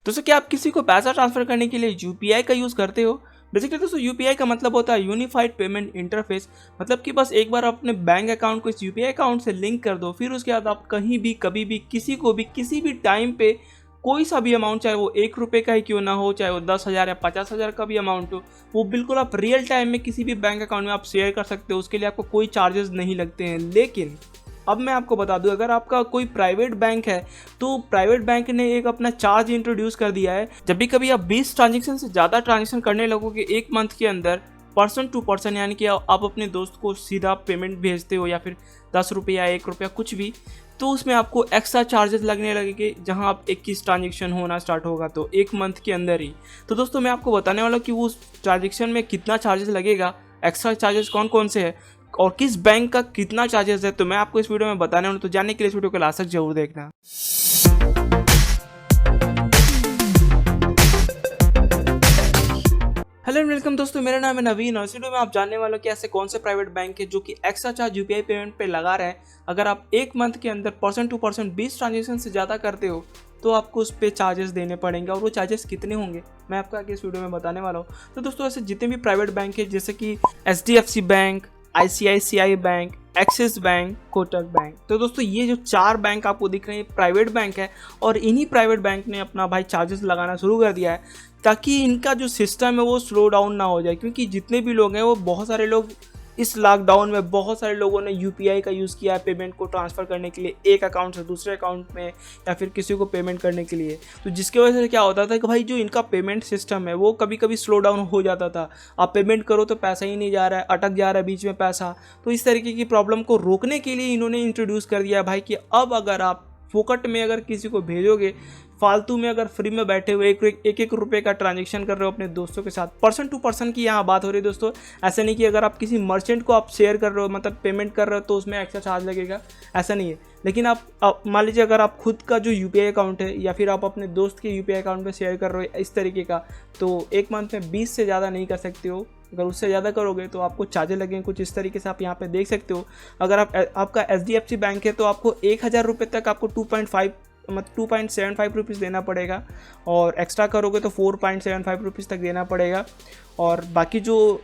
दोस्तों क्या आप किसी को पैसा ट्रांसफर करने के लिए यूपीआई का यूज़ करते हो? बेसिकली दोस्तों यूपीआई का मतलब होता है यूनिफाइड पेमेंट इंटरफेस। मतलब कि बस एक बार अपने बैंक अकाउंट को इस यूपीआई अकाउंट से लिंक कर दो, फिर उसके बाद आप कहीं भी कभी भी किसी को भी किसी भी टाइम पे कोई सा भी अमाउंट, चाहे वो 1 रुपये का ही क्यों ना हो, चाहे वो 10,000 या 50,000 का भी अमाउंट हो, वो बिल्कुल आप रियल टाइम में किसी भी बैंक अकाउंट में आप शेयर कर सकते हो। उसके लिए आपको कोई चार्जेस नहीं लगते हैं। लेकिन अब मैं आपको बता दूं, अगर आपका कोई प्राइवेट बैंक है तो प्राइवेट बैंक ने एक अपना चार्ज इंट्रोड्यूस कर दिया है। जब भी कभी आप 20 ट्रांजेक्शन से ज़्यादा ट्रांजेक्शन करने लगोगे एक मंथ के अंदर, पर्सन टू पर्सन, यानी कि आप अपने दोस्त को सीधा पेमेंट भेजते हो या फिर 10 रुपये या 1 रुपया कुछ भी, तो उसमें आपको एक्स्ट्रा चार्जेस लगने लगेंगे। जहां आप 21 ट्रांजेक्शन होना स्टार्ट होगा तो एक मंथ के अंदर ही। तो दोस्तों मैं आपको बताने वाला हूँ कि वो उस ट्रांजेक्शन में कितना चार्जेस लगेगा, एक्स्ट्रा चार्जेस कौन कौन से हैं और किस बैंक का कितना चार्जेस है, तो मैं आपको इस वीडियो में बताने वाला हूं। तो जानने के लिए इस वीडियो को लास्ट तक जरूर देखना। हेलो एंड वेलकम दोस्तों, मेरा नाम है नवीन और इस वीडियो में आप जानने वाले हो कि ऐसे कौन से प्राइवेट बैंक है जो कि एक्स्ट्रा चार्ज यूपीआई पेमेंट पे लगा रहे हैं। अगर आप एक मंथ के अंदर पर्सन टू पर्सन 20 ट्रांजेक्शन से ज़्यादा करते हो तो आपको उस पर चार्जेस देने पड़ेंगे, और वो चार्जेस कितने होंगे मैं आपको आगे इस वीडियो में बताने वाला हूँ। तो दोस्तों ऐसे जितने भी प्राइवेट बैंक है जैसे कि HDFC bank, ICICI bank, axis bank, Kotak bank, तो दोस्तों ये जो 4 बैंक आपको दिख रहे हैं प्राइवेट बैंक है। और इन्हीं प्राइवेट बैंक ने अपना भाई चार्जेस लगाना शुरू कर दिया है ताकि इनका जो सिस्टम है वो स्लो डाउन ना हो जाए। क्योंकि जितने भी लोग हैं वो बहुत सारे लोग इस लॉकडाउन में बहुत सारे लोगों ने यूपीआई का यूज़ किया है पेमेंट को ट्रांसफ़र करने के लिए, एक अकाउंट से दूसरे अकाउंट में या फिर किसी को पेमेंट करने के लिए। तो जिसकी वजह से क्या होता था कि भाई जो इनका पेमेंट सिस्टम है वो कभी कभी स्लो डाउन हो जाता था। आप पेमेंट करो तो पैसा ही नहीं जा रहा है, अटक जा रहा है बीच में पैसा। तो इस तरीके की प्रॉब्लम को रोकने के लिए इन्होंने इंट्रोड्यूस कर दिया भाई कि अब अगर आप फोकट में अगर किसी को भेजोगे, फालतू में अगर फ्री में बैठे हुए एक रुपये का ट्रांजेक्शन कर रहे हो अपने दोस्तों के साथ, पर्सन टू पर्सन की यहाँ बात हो रही है दोस्तों। ऐसा नहीं कि अगर आप किसी मर्चेंट को आप शेयर कर रहे हो, मतलब पेमेंट कर रहे हो, तो उसमें एक्स्ट्रा चार्ज लगेगा, ऐसा नहीं है। लेकिन आप मान लीजिए अगर आप खुद का जो यूपीआई अकाउंट है या फिर आप अपने दोस्त के यूपीआई अकाउंट में शेयर कर रहे हो इस तरीके का, तो एक मंथ में 20 से ज़्यादा नहीं कर सकते हो। अगर उससे ज़्यादा करोगे तो आपको चार्जेस लगेंगे कुछ इस तरीके से, आप यहाँ पे देख सकते हो। अगर आपका एचडीएफसी बैंक है तो आपको 1,000 रुपये तक आपको 2.75 रुपीज़ देना पड़ेगा, और एक्स्ट्रा करोगे तो 4.75 रुपीज़ तक देना पड़ेगा। और बाकी जो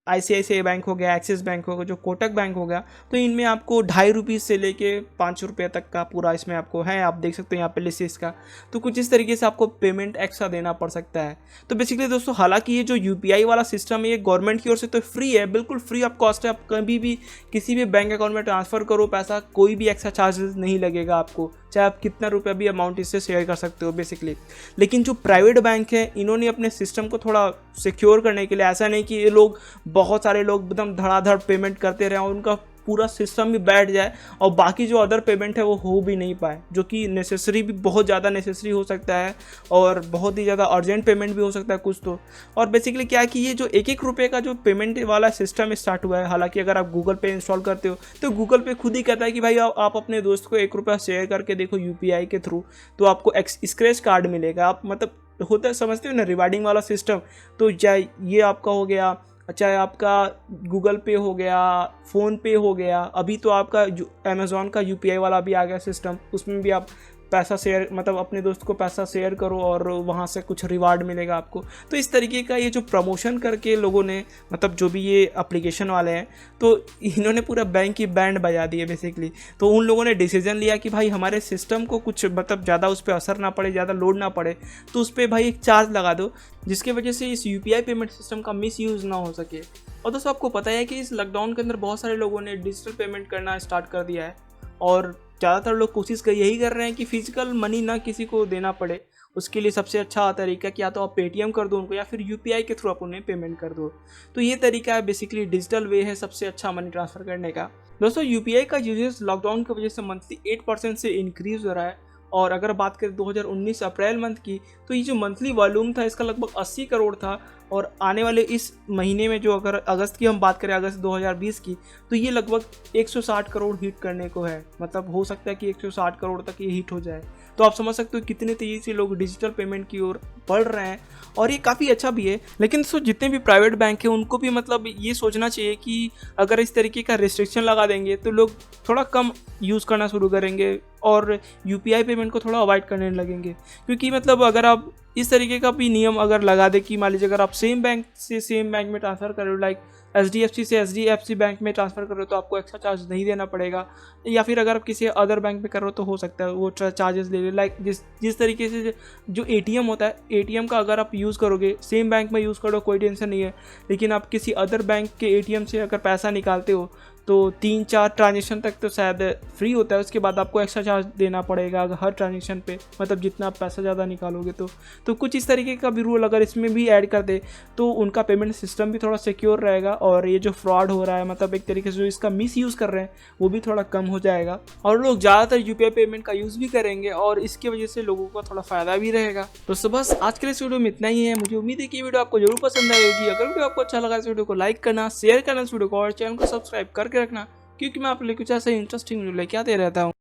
आईसीआईसीआई बैंक हो गया, एक्सिस बैंक हो गया, जो कोटक बैंक हो गया, तो इनमें आपको 2.5 रुपीज़ से लेके 5 रुपये तक का पूरा इसमें आपको है। आप देख सकते हो यहाँ पे लिस्ट इसका। तो कुछ इस तरीके से आपको पेमेंट एक्स्ट्रा देना पड़ सकता है। तो बेसिकली दोस्तों हालांकि ये जो यूपीआई वाला सिस्टम है ये गवर्नमेंट की ओर से तो फ्री है, बिल्कुल फ्री ऑफ कॉस्ट है। आप कभी भी किसी भी बैंक अकाउंट में ट्रांसफ़र करो पैसा, कोई भी एक्स्ट्रा चार्जेस नहीं लगेगा आपको, चाहे आप कितना रुपया भी अमाउंट इससे शेयर कर सकते हो बेसिकली। लेकिन जो प्राइवेट बैंक है इन्होंने अपने सिस्टम को थोड़ा सिक्योर करने के लिए, ऐसा नहीं कि ये लोग बहुत सारे लोग एकदम धड़ाधड़ पेमेंट करते रहे और उनका पूरा सिस्टम भी बैठ जाए और बाकी जो अदर पेमेंट है वो हो भी नहीं पाए, जो कि नेसेसरी भी बहुत ज़्यादा नेसेसरी हो सकता है और बहुत ही ज़्यादा अर्जेंट पेमेंट भी हो सकता है कुछ तो। और बेसिकली क्या है कि ये जो 1-1 रुपये का जो पेमेंट वाला सिस्टम स्टार्ट हुआ है, हालांकि अगर आप गूगल पे इंस्टॉल करते हो तो गूगल पे खुद ही कहता है कि भाई आप अपने दोस्त को 1 रुपया शेयर करके देखो यूपीआई के थ्रू, तो आपको स्क्रैच कार्ड मिलेगा। आप मतलब होता है, समझते हो ना, रिवार्डिंग वाला सिस्टम। तो चाहे ये आपका हो गया, चाहे आपका गूगल पे हो गया, फ़ोन पे हो गया, अभी तो आपका अमेज़ॉन का यूपीआई वाला भी आ गया सिस्टम, उसमें भी आप पैसा शेयर, मतलब अपने दोस्त को पैसा शेयर करो और वहाँ से कुछ रिवार्ड मिलेगा आपको। तो इस तरीके का ये जो प्रमोशन करके लोगों ने, मतलब जो भी ये एप्लीकेशन वाले हैं, तो इन्होंने पूरा बैंक की बैंड बजा दी है बेसिकली। तो उन लोगों ने डिसीजन लिया कि भाई हमारे सिस्टम को कुछ मतलब ज़्यादा उस पर असर ना पड़े, ज़्यादा लोड ना पड़े, तो उस पर भाई एक चार्ज लगा दो जिसकी वजह से इस यूपीआई पेमेंट सिस्टम का मिसयूज़ ना हो सके। और दोस्तों आपको पता है कि इस लॉकडाउन के अंदर बहुत सारे लोगों ने डिजिटल पेमेंट करना स्टार्ट कर दिया है, और ज़्यादातर लोग कोशिश यही कर रहे हैं कि फिजिकल मनी ना किसी को देना पड़े। उसके लिए सबसे अच्छा तरीका कि या तो आप पेटीएम कर दो उनको या फिर यूपीआई के थ्रू आप उन्हें पेमेंट कर दो। तो ये तरीका है बेसिकली, डिजिटल वे है सबसे अच्छा मनी ट्रांसफ़र करने का। दोस्तों यूपीआई का यूजेस लॉकडाउन की वजह से मंथली 8% से इंक्रीज़ हो रहा है। और अगर बात करें 2019 अप्रैल मंथ की, तो ये जो मंथली वॉल्यूम था इसका लगभग 80 करोड़ था। और आने वाले इस महीने में, जो अगर अगस्त की हम बात करें, अगस्त 2020 की, तो ये लगभग 160 करोड़ हिट करने को है। मतलब हो सकता है कि 160 करोड़ तक ये हिट हो जाए। तो आप समझ सकते हो कितने तेज़ी से लोग डिजिटल पेमेंट की ओर बढ़ रहे हैं, और ये काफ़ी अच्छा भी है। लेकिन जितने भी प्राइवेट बैंक हैं उनको भी मतलब ये सोचना चाहिए कि अगर इस तरीके का रिस्ट्रिक्शन लगा देंगे तो लोग थोड़ा कम यूज़ करना शुरू करेंगे और यूपीआई पेमेंट को थोड़ा अवॉइड करने लगेंगे। क्योंकि मतलब अगर आप इस तरीके का भी नियम अगर लगा दे कि मान लीजिए अगर आप सेम बैंक से सेम बैंक में ट्रांसफ़र कर रहे हो, लाइक HDFC से HDFC बैंक में ट्रांसफ़र कर रहे हो, तो आपको एक्स्ट्रा चार्ज नहीं देना पड़ेगा। या फिर अगर आप किसी अदर बैंक में कर रहे हो तो हो सकता है वो चार्जेस ले ले। लाइक जिस तरीके से जो ATM होता है, ATM का अगर आप यूज़ करोगे, सेम बैंक में यूज़ करो कोई टेंशन नहीं है, लेकिन आप किसी अदर बैंक के ATM से अगर पैसा निकालते हो तो 3-4 ट्रांजेक्शन तक तो शायद फ्री होता है, उसके बाद आपको एक्स्ट्रा चार्ज देना पड़ेगा अगर हर ट्रांजेक्शन पे, मतलब जितना आप पैसा ज़्यादा निकालोगे तो कुछ इस तरीके का भी रूल अगर इसमें भी ऐड कर दे तो उनका पेमेंट सिस्टम भी थोड़ा सिक्योर रहेगा, और ये जो फ्रॉड हो रहा है, मतलब एक तरीके से जो इसका मिस यूज़ कर रहे हैं वो भी थोड़ा कम हो जाएगा, और लोग ज़्यादातर यूपीआई पेमेंट का यूज़ भी करेंगे, और इसकी वजह से लोगों को थोड़ा फ़ायदा भी रहेगा। तो बस आज के इस वीडियो में इतना ही है। मुझे उम्मीद है कि वीडियो आपको जरूर पसंद आई होगी। अगर वीडियो आपको अच्छा लगा इस वीडियो को लाइक करना, शेयर करना इस वीडियो को, और चैनल को सब्सक्राइब करके रखना, क्योंकि मैं आप लोग कुछ ऐसा इंटरेस्टिंग वीडियो लेके आते रहता हूँ।